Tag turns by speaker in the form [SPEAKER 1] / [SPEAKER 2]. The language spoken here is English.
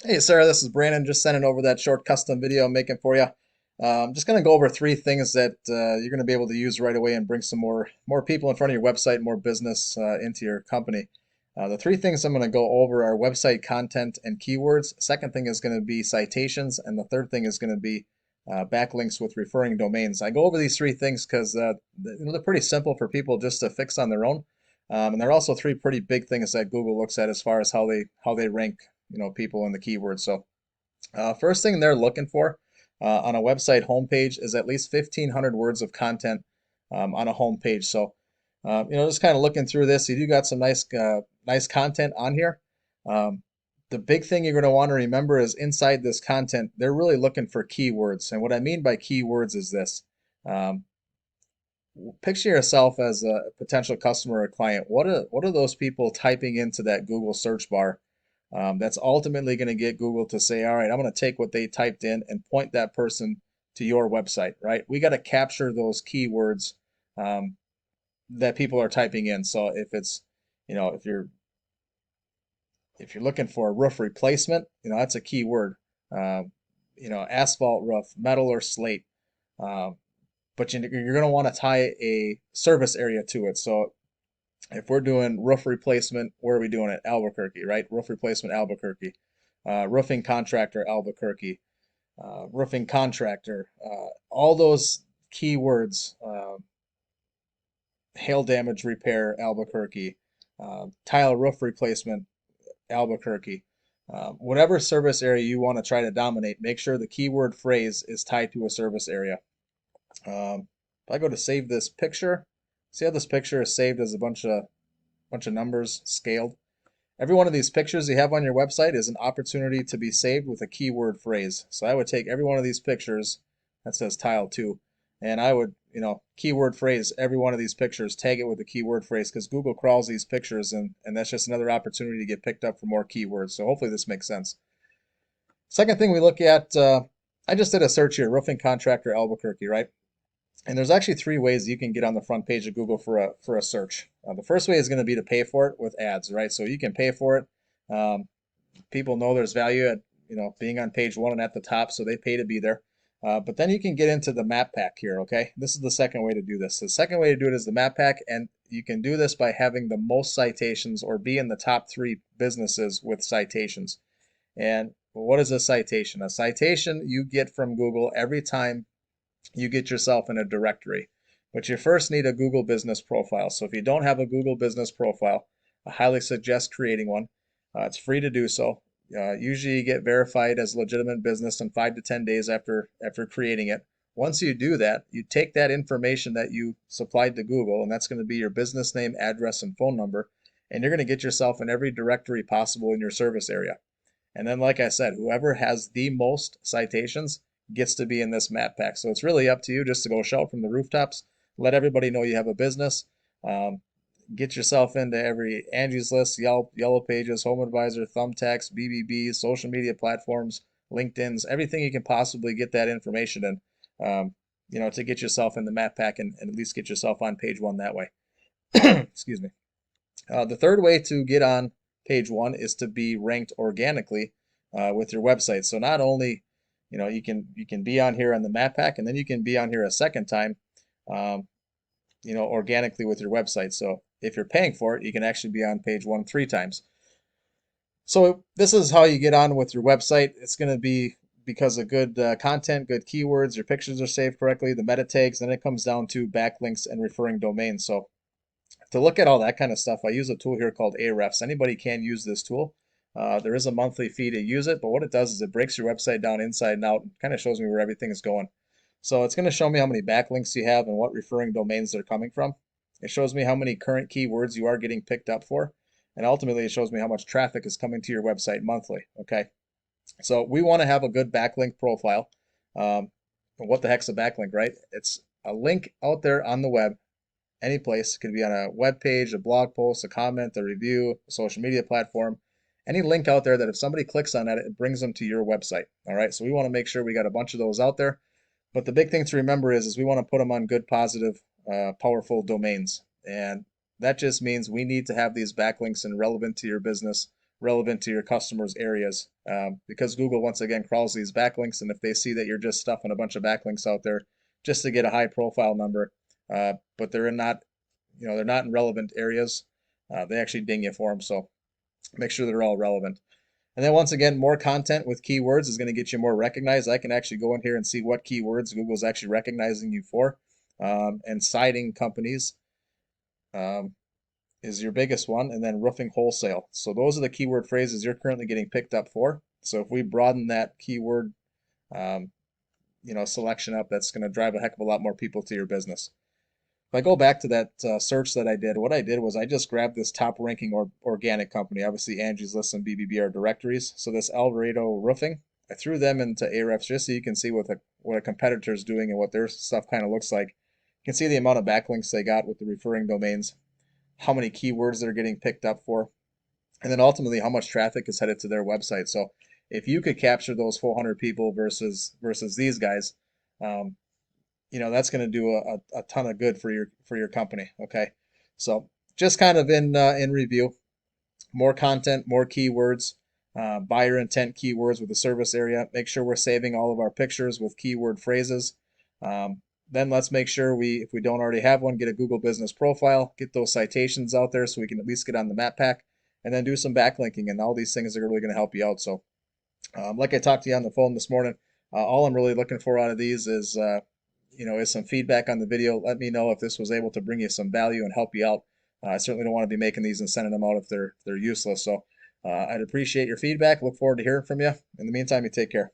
[SPEAKER 1] Hey Sarah, this is Brandon. Just sending over that short custom video I'm making for you. Just going to go over three things that you're going to be able to use right away and bring some more people in front of your website, more business into your company. The three things I'm going to go over are website content and keywords. Second thing is going to be citations, and the third thing is going to be backlinks with referring domains. I go over these three things because they're pretty simple for people just to fix on their own, and they're also three pretty big things that Google looks at as far as how they rank people in the keywords. So first thing they're looking for on a website homepage is at least 1,500 words of content on a homepage. So just kind of looking through this, you do got some nice content on here. Um, the big thing you're going to want to remember is inside this content, they're really looking for keywords. And what I mean by keywords is this. Um, Picture yourself as a potential customer or client. What are those people typing into that Google search bar that's ultimately going to get Google to say, all right, I'm going to take what they typed in and point that person to your website, right? We got to capture those keywords um, that people are typing in. So if it's, you know, if you're looking for a roof replacement, that's a keyword. Asphalt roof, metal or slate. Um, but you're going to want to tie a service area to it. So if we're doing roof replacement, where are we doing it? Albuquerque, right? Roof replacement, Albuquerque. Roofing contractor, Albuquerque. Roofing contractor. All those keywords, hail damage repair, Albuquerque. Tile roof replacement, Albuquerque. Whatever service area you want to try to dominate, make sure the keyword phrase is tied to a service area. If I go to save this picture, see how this picture is saved as a bunch of numbers scaled. Every one of these pictures you have on your website is an opportunity to be saved with a keyword phrase. So I would take every one of these pictures that says tile 2, and I would, keyword phrase every one of these pictures, tag it with a keyword phrase because Google crawls these pictures and that's just another opportunity to get picked up for more keywords. So hopefully this makes sense. Second thing we look at, I just did a search here, roofing contractor Albuquerque, right? And there's actually three ways you can get on the front page of Google for a search. The first way is going to be to pay for it with ads, right? So you can pay for it. Um, People know there's value at being on page one and at the top, so they pay to be there. But then you can get into the map pack here. Okay, this is the second way to do this. The second way to do it is the map pack, and you can do this by having the most citations or be in the top three businesses with citations. And what is a citation? A citation you get from Google every time you get yourself in a directory. But you first need a Google business profile. So if you don't have a Google business profile, I highly suggest creating one. It's free to do so. Usually you get verified as legitimate business in 5 to 10 days after creating it. Once you do that, you take that information that you supplied to Google, and that's going to be your business name, address, and phone number, and you're going to get yourself in every directory possible in your service area. And then, like I said, whoever has the most citations gets to be in this map pack. So it's really up to you just to go shout from the rooftops, let everybody know you have a business. Um, get yourself into every Angie's List, Yelp, Yellow Pages, Home Advisor, Thumbtacks, BBBs, social media platforms, LinkedIn's, everything you can possibly get that information in, to get yourself in the map pack and at least get yourself on page one that way. Excuse me. The third way to get on page one is to be ranked organically with your website. So not only, you can be on here on the map pack, and then you can be on here a second time, um, organically with your website. So if you're paying for it, you can actually be on page one three times. So this is how you get on with your website. It's going to be because of good content, good keywords, your pictures are saved correctly, the meta tags, then it comes down to backlinks and referring domains. So to look at all that kind of stuff, I use a tool here called Ahrefs. Anybody can use this tool. There is a monthly fee to use it, but what it does is it breaks your website down inside and out and kind of shows me where everything is going. So it's going to show me how many backlinks you have and what referring domains they're coming from. It shows me how many current keywords you are getting picked up for. And ultimately, it shows me how much traffic is coming to your website monthly. Okay. So we want to have a good backlink profile. What the heck's a backlink, right? It's a link out there on the web any place. It could be on a web page, a blog post, a comment, a review, a social media platform, any link out there that if somebody clicks on that, it brings them to your website. All right, so we want to make sure we got a bunch of those out there. But the big thing to remember is we want to put them on good, positive, powerful domains. And that just means we need to have these backlinks and relevant to your business relevant to your customers' areas. Because Google, once again, crawls these backlinks, and if they see that you're just stuffing a bunch of backlinks out there just to get a high profile number, but they're not, they're not in relevant areas, they actually ding you for them. So make sure they're all relevant. And then once again, more content with keywords is going to get you more recognized. I can actually go in here and see what keywords Google's actually recognizing you for. And siding companies um, is your biggest one, and then roofing wholesale. So those are the keyword phrases you're currently getting picked up for. So if we broaden that keyword, um, selection up, that's going to drive a heck of a lot more people to your business. If I go back to that search that I did, what I did was I just grabbed this top ranking organic company. Obviously, Angie's List and BBB are directories. So this Alvarado Roofing, I threw them into Ahrefs just so you can see what a competitor is doing and what their stuff kind of looks like. You can see the amount of backlinks they got with the referring domains, how many keywords they're getting picked up for, and then ultimately how much traffic is headed to their website. So if you could capture those 400 people versus these guys, um, that's going to do a ton of good for your company. Okay, so just kind of in review, more content, more keywords, buyer intent keywords with the service area. Make sure we're saving all of our pictures with keyword phrases. Then let's make sure if we don't already have one, get a Google Business Profile, get those citations out there so we can at least get on the map pack, and then do some backlinking. And all these things are really going to help you out. So, like I talked to you on the phone this morning, all I'm really looking for out of these is some feedback on the video. Let me know if this was able to bring you some value and help you out. I certainly don't want to be making these and sending them out if they're useless. So I'd appreciate your feedback. Look forward to hearing from you. In the meantime, you take care.